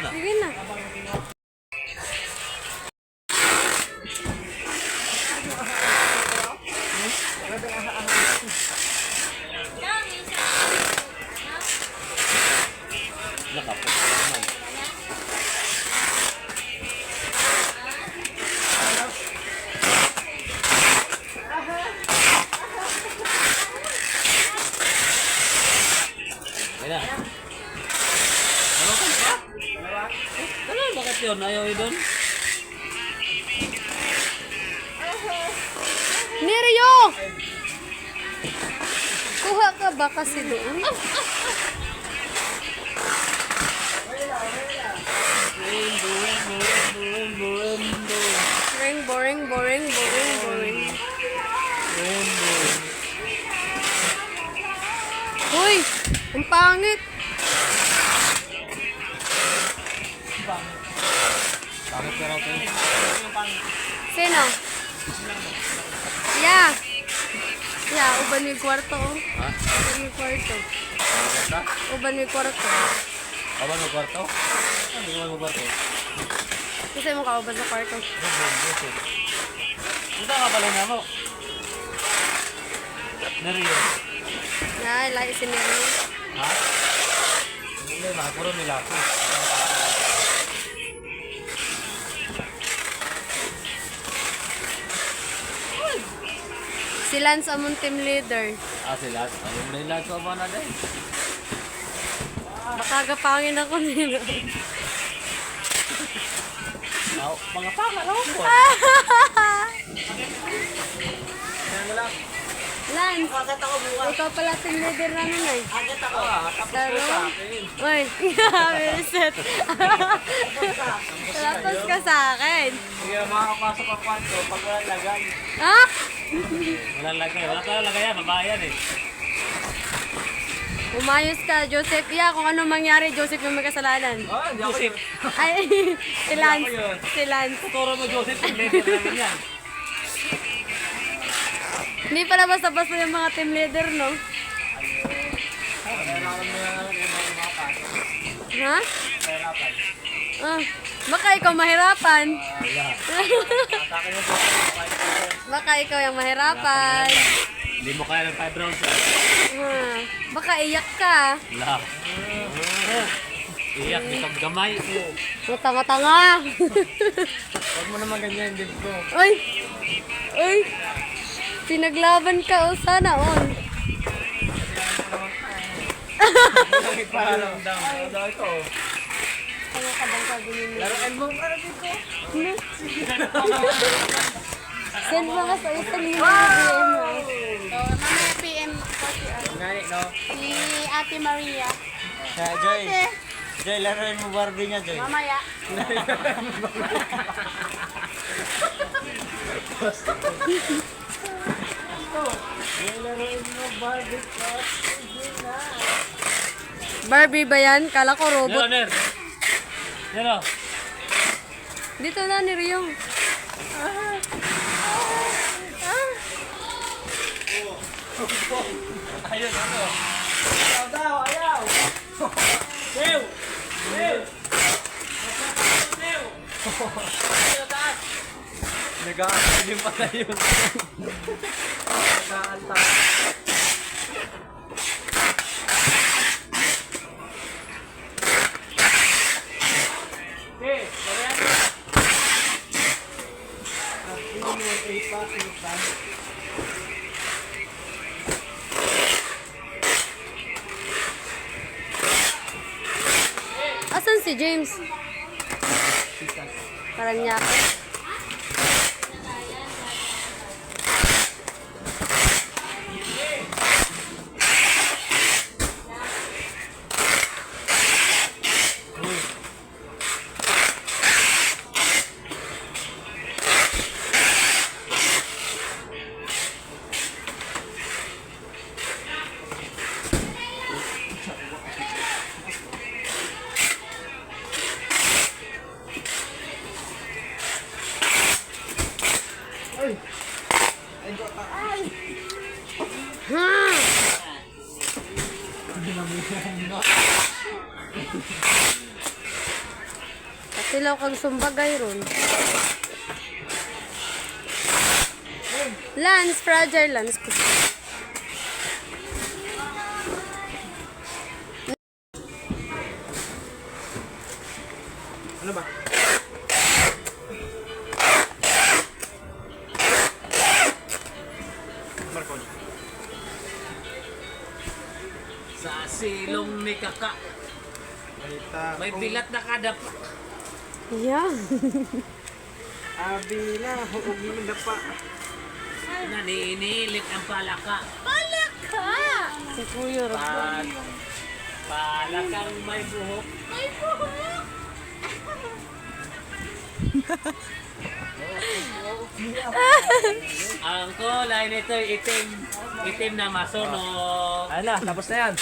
Sige na. Bakit yun? Ayaw yun doon? Neryo! Kuha ka ba kasi doon? Boring. Uy! Ang pangit! Bakit ka raw tayo? Sino? Yeah, uban yung kwarto. Ha? Uban yung kwarto. Uban yung kwarto. Kaban mo kwarto? Ano kaban mo kwarto? Kasi mo kauban sa kwarto. Ito nga pala na mo. Neryo. Lahi si Neryo. Ha? Hindi, makapuro nila ako. Si Lance among team leader. Si Lance. Ayaw mo na yung Lance o ba na din? Makagapangin ako nila. Mga panga lang po. Lance, ikaw pala team leader namin eh. Agad ako. Tapos Laro? ko sa akin. Uy, reset. Tapos ka sa akin. Hindi ka makakapasok ang kwarto pag walang lagay. Ha? Walang lagay. Wala ka lagay yan. Babae yan eh. Umayos ka, Joseph. Yeah, kung ano mangyari, Joseph yung may kasalanan. Hindi ako yun. Ay, si Lance. Si Lance. Tuturo mo Joseph. Team leader namin yan. Hindi pala basta-basta yung mga team leader, no? Ha? Baka ikaw mahirapan. Baka ikaw yung mahirapan. Hindi mo kaya ng 5 rounds. Baka iyak ka. Wala. Iyak, may gamay. Tanga-tanga. Huwag mo naman ganyan, din ko. Uy! Pinaglaban ka, sana all. Parang down. Ito. Ano ka bang sabi nila? Laruin mo para dito. Send mo ka sa isa nila DM mo. Mamaya PM Ngani, no? si Ate Maria. Joy, laruin mo Barbie niya, Joy. Mamaya. Laruin mo Barbie. Barbie ba yan? Kala ko robot. Nero. Dito na ni Ryong. Ayun, ano? Ayaw! Sew! Nag-aantay din pala yun. Nag-aantay. Asan si James? Parang niya ako. Ha! Katilaw kang sumbagay ron. Lance, fragile Lance. Ano ba? Marcon. Sa silong ni Kaka. May bilat na kada pa. Yeah. Abila, huwag mo pa. Naninilit ang palaka. Si Kuya Rob. Palakang may buhok. Ang kulay nito itim. Itim na masunog. Ayun na, tapos na yan.